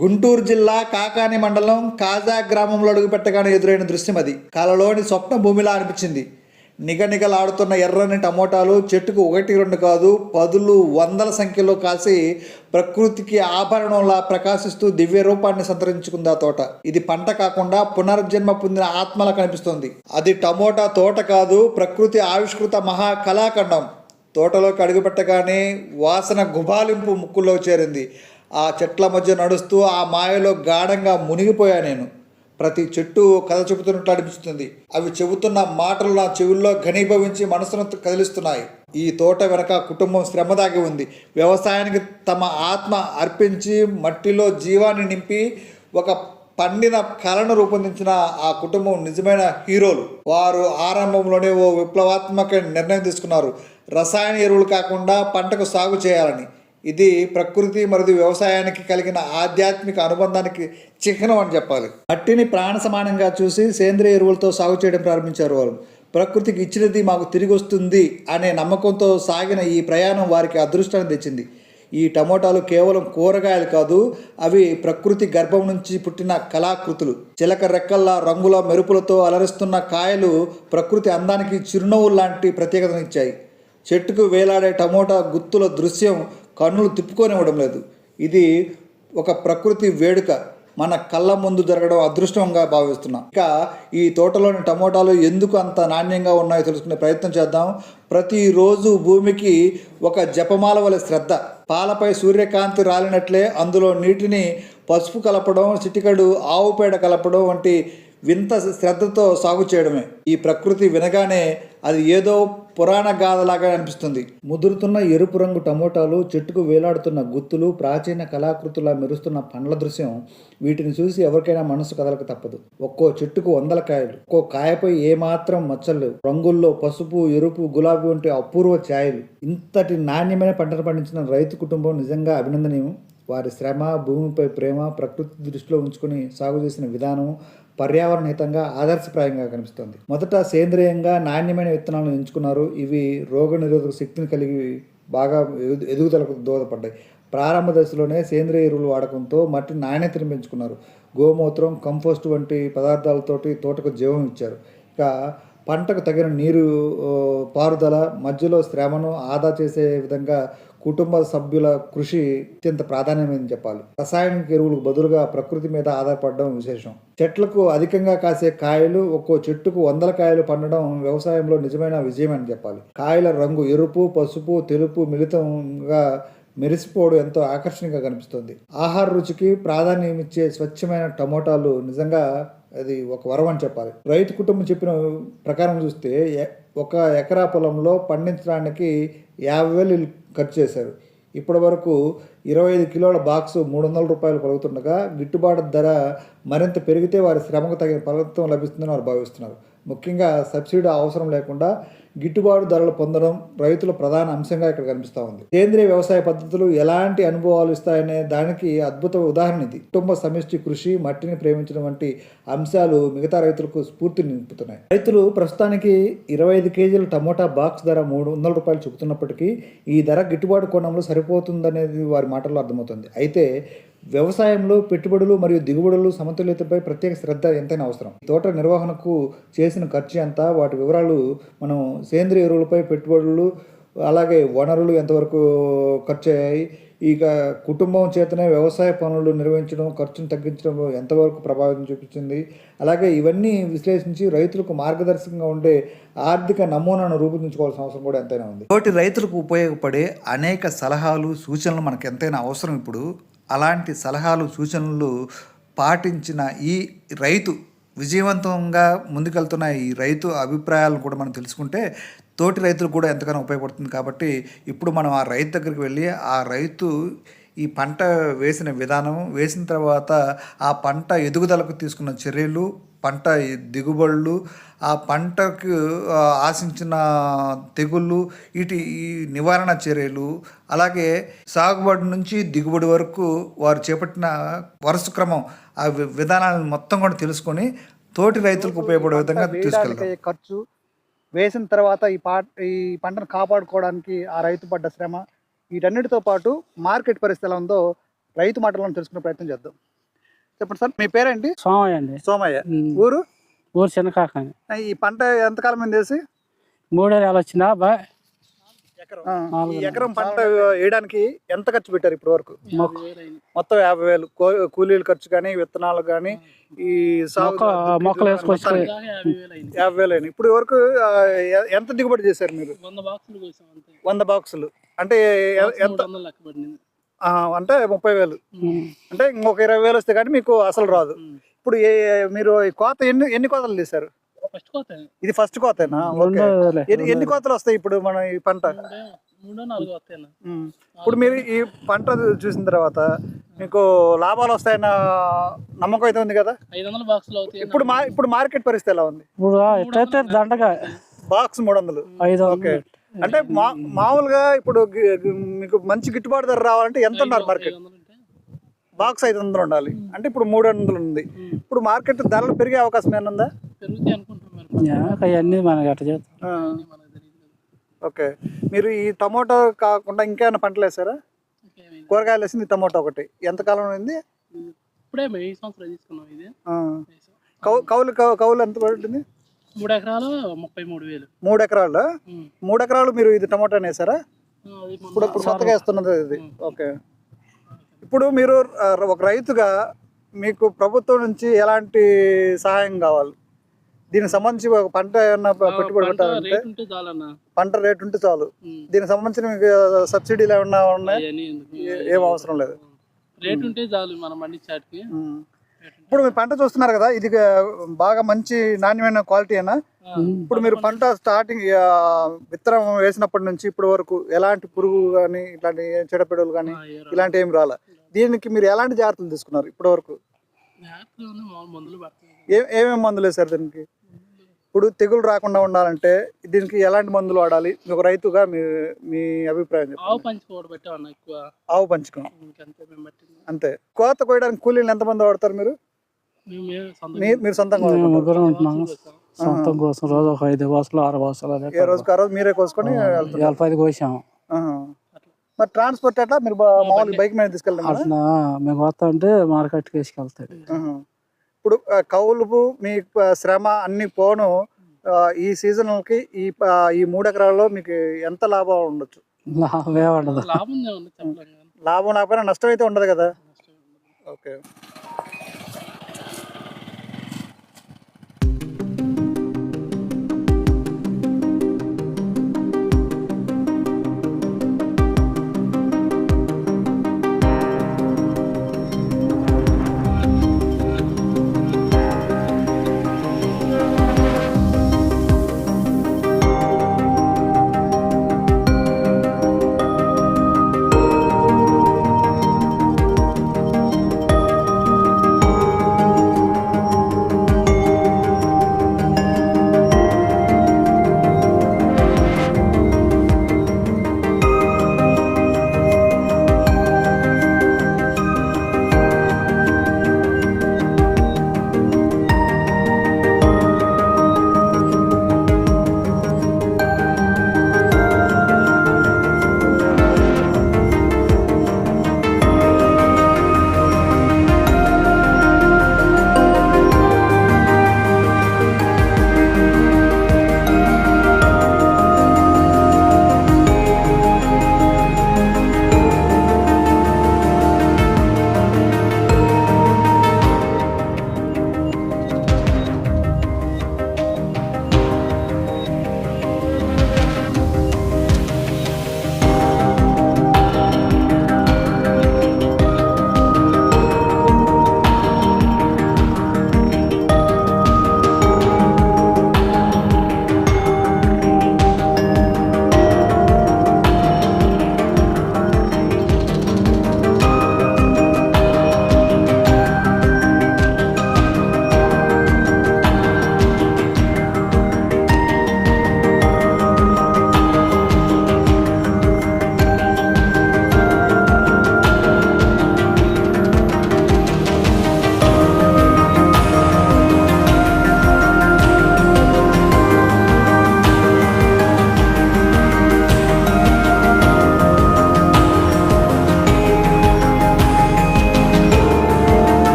గుంటూరు జిల్లా కాకాని మండలం కాజా గ్రామంలో అడుగుపెట్టగానే ఎదురైన దృశ్యం అది. కలలోని స్వప్న భూమిలా అనిపించింది. నిగనిగలాడుతున్న ఎర్రని టమోటాలు చెట్టుకు ఒకటి రెండు కాదు, పదులు వందల సంఖ్యలో కాసి ప్రకృతికి ఆభరణంలా ప్రకాశిస్తూ దివ్య రూపాన్ని సంతరించుకుంది ఆ తోట. ఇది పంట కాకుండా పునర్జన్మ పొందిన ఆత్మలా కనిపిస్తోంది. అది టమోటా తోట కాదు, ప్రకృతి ఆవిష్కృత మహా కళాఖండం. తోటలోకి అడుగుపెట్టగానే వాసన గుబాలింపు ముక్కుల్లో చేరింది. ఆ చెట్ల మధ్య నడుస్తూ ఆ మాయలో గాఢంగా మునిగిపోయా నేను. ప్రతి చెట్టు కథ చెబుతున్నట్లు అనిపిస్తుంది. అవి చెబుతున్న మాటలు నా చెవుల్లో ఘనీభవించి మనసును కదిలిస్తున్నాయి. ఈ తోట వెనక కుటుంబం శ్రమ దాగి ఉంది. వ్యవసాయానికి తమ ఆత్మ అర్పించి మట్టిలో జీవాన్ని నింపి ఒక పండిన కళను రూపొందించిన ఆ కుటుంబం నిజమైన హీరోలు. వారు ఆరంభంలోనే ఓ విప్లవాత్మక నిర్ణయం తీసుకున్నారు. రసాయన ఎరువులు కాకుండా పంటకు సాగు చేయాలని. ఇది ప్రకృతి మరియు వ్యవసాయానికి కలిగిన ఆధ్యాత్మిక అనుబంధానికి చిహ్నం అని చెప్పాలి. మట్టిని ప్రాణ సమానంగా చూసి సేంద్రియ ఎరువులతో సాగు చేయడం ప్రారంభించారు వారు. ప్రకృతికి ఇచ్చినది మాకు తిరిగి వస్తుంది అనే నమ్మకంతో సాగిన ఈ ప్రయాణం వారికి అదృష్టాన్ని తెచ్చింది. ఈ టమోటాలు కేవలం కూరగాయలు కాదు, అవి ప్రకృతి గర్భం నుంచి పుట్టిన కళాకృతులు. చిలక రెక్కల్లా రంగుల మెరుపులతో అలరిస్తున్న కాయలు ప్రకృతి అందానికి చిరునవ్వు లాంటి ప్రత్యేకతనిచ్చాయి. చెట్టుకు వేలాడే టమోటా గుత్తుల దృశ్యం కన్నులు తిప్పుకొనివ్వడం లేదు. ఇది ఒక ప్రకృతి వేడుక. మన కళ్ళ ముందు జరగడం అదృష్టంగా భావిస్తున్నాం. ఇక ఈ తోటలోని టమోటాలు ఎందుకు అంత నాణ్యంగా ఉన్నాయో తెలుసుకునే ప్రయత్నం చేద్దాం. ప్రతిరోజు భూమికి ఒక జపమాల వలె శ్రద్ధ. పాలపై సూర్యకాంతి రాలినట్లే అందులో నీటిని పసుపు కలపడం, చిటికడు ఆవు పేడ కలపడం వంటి వింత శ్రద్ధతో సాగు చేయడమే. ఈ ప్రకృతి వినగానే అది ఏదో పురాణ గాథలాగా అనిపిస్తుంది. ముదురుతున్న ఎరుపు రంగు టమోటాలు, చెట్టుకు వేలాడుతున్న గుత్తులు, ప్రాచీన కళాకృతులా మెరుస్తున్న పండ్ల దృశ్యం. వీటిని చూసి ఎవరికైనా మనసు కదలక తప్పదు. ఒక్కో చెట్టుకు వందల కాయలు, ఒక్కో కాయపై ఏమాత్రం మచ్చలు, రంగుల్లో పసుపు, ఎరుపు, గులాబీ వంటి అపూర్వ ఛాయలు. ఇంతటి నాణ్యమైన పంటను పండించిన రైతు కుటుంబం నిజంగా అభినందనీయం. వారి శ్రమ, భూమిపై ప్రేమ, ప్రకృతి దృష్టిలో ఉంచుకొని సాగు చేసిన విధానం పర్యావరణ హితంగా ఆదర్శప్రాయంగా కనిపిస్తుంది. మొదట సేంద్రియంగా నాణ్యమైన విత్తనాలను ఎంచుకున్నారు. ఇవి రోగనిరోధక శక్తిని కలిగి బాగా ఎదుగుదలకు దోహదపడ్డాయి. ప్రారంభ దశలోనే సేంద్రియ ఎరువులు వాడకంతో మట్టి నాణ్యతను పెంచుకున్నారు. గోమూత్రం, కంపోస్ట్ వంటి పదార్థాలతోటి తోటకు జీవం ఇచ్చారు. ఇక పంటకు తగిన నీరు పారుదల, మధ్యలో శ్రమను ఆదా చేసే విధంగా కుటుంబ సభ్యుల కృషి అత్యంత ప్రాధాన్యమైనది చెప్పాలి. రసాయనిక ఎరువులకు బదులుగా ప్రకృతి మీద ఆధారపడడం విశేషం. చెట్లకు అధికంగా కాసే కాయలు, ఒక్కో చెట్టుకు వందల కాయలు పండడం వ్యవసాయంలో నిజమైన విజయం అని చెప్పాలి. కాయల రంగు ఎరుపు, పసుపు, తెలుపు మిళితంగా మెరిసిపోవడం ఎంతో ఆకర్షణీయంగా కనిపిస్తుంది. ఆహార రుచికి ప్రాధాన్యం ఇచ్చే స్వచ్ఛమైన టమోటాలు నిజంగా అది ఒక వరం అని చెప్పాలి. రైతు కుటుంబం చెప్పిన ప్రకారం చూస్తే ఒక ఎకరా పొలంలో పండించడానికి 50,000 ఖర్చు చేశారు. ఇప్పటి వరకు 25 కిలోల బాక్సు 300 రూపాయలు పలుకుతుండగా గిట్టుబాటు ధర మరింత పెరిగితే వారి శ్రమకు తగిన ఫలితం లభిస్తుందని వారు భావిస్తున్నారు. ముఖ్యంగా సబ్సిడీ అవసరం లేకుండా గిట్టుబాటు ధరలు పొందడం రైతుల ప్రధాన అంశంగా ఇక్కడ కనిపిస్తూ ఉంది. సేంద్రియ వ్యవసాయ పద్ధతులు ఎలాంటి అనుభవాలు ఇస్తాయనే దానికి అద్భుత ఉదాహరణ ఇది. కుటుంబ సమిష్టి కృషి, మట్టిని ప్రేమించడం వంటి అంశాలు మిగతా రైతులకు స్ఫూర్తిని నింపుతున్నాయి. రైతులు ప్రస్తుతానికి 25 కేజీల టమోటా బాక్స్ ధర 300 రూపాయలు చెబుతున్నప్పటికీ ఈ ధర గిట్టుబాటు కోణంలో సరిపోతుందనేది వారి మాటల్లో అర్థమవుతుంది. అయితే వ్యవసాయంలో పెట్టుబడులు మరియు దిగుబడులు సమతుల్యతపై ప్రత్యేక శ్రద్ధ ఎంతైనా అవసరం. తోట నిర్వహణకు చేసిన ఖర్చు ఎంత, వాటి వివరాలు మనం సేంద్రియ ఎరువులపై పెట్టుబడులు, అలాగే వనరులు ఎంతవరకు ఖర్చు అయ్యాయి, ఇక కుటుంబం చేతనే వ్యవసాయ పనులు నిర్వహించడం, ఖర్చును తగ్గించడం ఎంతవరకు ప్రభావితం చూపించింది, అలాగే ఇవన్నీ విశ్లేషించి రైతులకు మార్గదర్శకంగా ఉండే ఆర్థిక నమూనాను రూపొందించుకోవాల్సిన అవసరం కూడా ఎంతైనా ఉంది. తోటి రైతులకు ఉపయోగపడే అనేక సలహాలు, సూచనలు మనకు ఎంతైనా అవసరం. ఇప్పుడు అలాంటి సలహాలు, సూచనలు పాటించిన ఈ రైతు, విజయవంతంగా ముందుకెళ్తున్న ఈ రైతు అభిప్రాయాలను కూడా మనం తెలుసుకుంటే తోటి రైతులకు కూడా ఎంతగానో ఉపయోగపడుతుంది. కాబట్టి ఇప్పుడు మనం ఆ రైతు దగ్గరికి వెళ్ళి ఆ రైతు ఈ పంట వేసిన విధానం, వేసిన తర్వాత ఆ పంట ఎదుగుదలకు తీసుకున్న చర్యలు, పంట దిగుబడులు, ఆ పంటకు ఆశించిన తెగుళ్ళు, ఈ నివారణ చర్యలు, అలాగే సాగుబడి నుంచి దిగుబడి వరకు వారు చేపట్టిన వరుస క్రమం, ఆ విధానాలను మొత్తం కూడా తెలుసుకొని తోటి రైతులకు ఉపయోగపడే విధంగా తీసుకెళ్తాం. ఖర్చు, వేసిన తర్వాత ఈ పంటను కాపాడుకోవడానికి ఆ రైతు పడ్డ శ్రమ, వీటన్నిటితో పాటు మార్కెట్ పరిస్థితి ఎలా ఉందో రైతు మాటలను తెలుసుకునే ప్రయత్నం చేద్దాం. చెప్పండి సార్, మీ పేరేంటి? సోమయ్య అండి. సోమయ్య. ఊరు? ఊరు చిన్నకాకని. ఈ పంట ఎంతకాలం అయింది వేసి? 3 ఏళ్ళు వచ్చిందా బాయ్. ఈ ఎకరం పంట వేయడానికి ఎంత ఖర్చు పెట్టారు ఇప్పటి వరకు? మొత్తం 50,000 కూలీల ఖర్చు కానీ, విత్తనాలు కానీ, ఈ మొక్కలు వేసుకొచ్చి 50,000 అయినాయి. ఇప్పుడు వరకు ఎంత దిగుబడి చేశారు మీరు? 100 బాక్సులు అంటే ఎంత? అంటే 30,000. అంటే ఇంకొక 20,000 వస్తే కానీ మీకు అసలు రాదు. ఇప్పుడు మీరు కోత ఎన్ని కోతలు తీశారు? ఇది ఫస్ట్ కోతేనా? ఎన్ని కోతలు వస్తాయి ఇప్పుడు మన ఈ పంట? ఇప్పుడు మీరు ఈ పంట చూసిన తర్వాత మీకు లాభాలు వస్తాయన్న నమ్మకం అయితే ఉంది కదా? ఇప్పుడు మార్కెట్ పరిస్థితి ఎలా ఉంది? ఇప్పుడు దండగా బాక్స్ 300. ఓకే. అంటే మామూలుగా ఇప్పుడు మీకు మంచి గిట్టుబాటు ధర రావాలంటే ఎంత ఉన్నారు మార్కెట్? బాక్స్ 500 ఉండాలి. అంటే ఇప్పుడు 300 ఉంది. ఇప్పుడు మార్కెట్ ధరలు పెరిగే అవకాశం ఏమైనా ఉందా? అవన్నీ మనకి అట్లా చేస్తాం. ఓకే. మీరు ఈ టమోటా కాకుండా ఇంకేమైనా పంటలు వేసారా? కూరగాయలు వేసింది టమోటా ఒకటి. ఎంతకాలం అయింది? కౌలు ఎంత పడుతుంది? 3 ఎకరాలు 33,000. 3 ఎకరాలు? 3 ఎకరాలు మీరు ఇది టమోటా వేసారా? ఇప్పుడు కొత్తగా వేస్తున్నది ఇది. ఓకే. ఇప్పుడు మీరు ఒక రైతుగా మీకు ప్రభుత్వం నుంచి ఎలాంటి సహాయం కావాలి? దీనికి సంబంధించి ఒక పంట ఏమన్నా పెట్టుబడి పెట్టాలంటే పంట రేటు ఉంటే చాలు. దీనికి సంబంధించిన మీకు సబ్సిడీలు ఏమన్నా ఉన్నాయి? ఏం అవసరం లేదు. ఇప్పుడు మీరు పంట చూస్తున్నారు కదా, ఇది బాగా మంచి నాణ్యమైన క్వాలిటీ అయినా. ఇప్పుడు మీరు పంట స్టార్టింగ్ విత్తనం వేసినప్పటి నుంచి ఇప్పటి వరకు ఎలాంటి పురుగు కానీ, ఇట్లాంటి చెడపెడలు కానీ ఇలాంటి ఏమి రాలే. దీనికి మీరు ఎలాంటి జాగ్రత్తలు తీసుకున్నారు ఇప్పటి వరకు? ఏమేమి మందులు వేసారు దీనికి? ఇప్పుడు తెగులు రాకుండా ఉండాలంటే దీనికి ఎలాంటి మందులు వాడాలి? ఒక రైతుగా మీ అభిప్రాయం చెప్పండి. ఆవు పంచకం అంతే. కోత కోయడానికి కూలీలు ఎంతమంది వాడతారు మీరు? మీరు సొంతంగా సొంతం కోసం రోజు ఒక 5 బాసులు 6 బాసులు ఏ రోజుకి ఆ రోజు మీరే కోసుకొని 45 కోసాము. మరి ట్రాన్స్పోర్ట్ ఎట్లా? మీరు మామూలుగా బైక్ మీద తీసుకెళ్తాం అట్లా మేము వస్తా అంటే మార్కెట్కి వేసుకెళ్తాడు. ఇప్పుడు కౌలుపు మీ శ్రమ అన్ని పోను ఈ సీజన్కి ఈ 3 ఎకరాల్లో మీకు ఎంత లాభం ఉండొచ్చు? లాభమే ఉండదు. లాభం లేకపోయినా నష్టం అయితే ఉండదు కదా? ఓకే.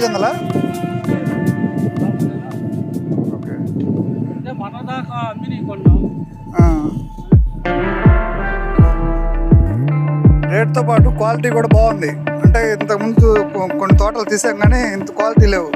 పులిచెందలా? ఓకే. మన దాకా అమ్మిని కొన్నాం. రేట్తో పాటు క్వాలిటీ కూడా బాగుంది. అంటే ఇంతకుముందు కొన్ని తోటలు తీసాం కానీ ఇంత క్వాలిటీ లేవు.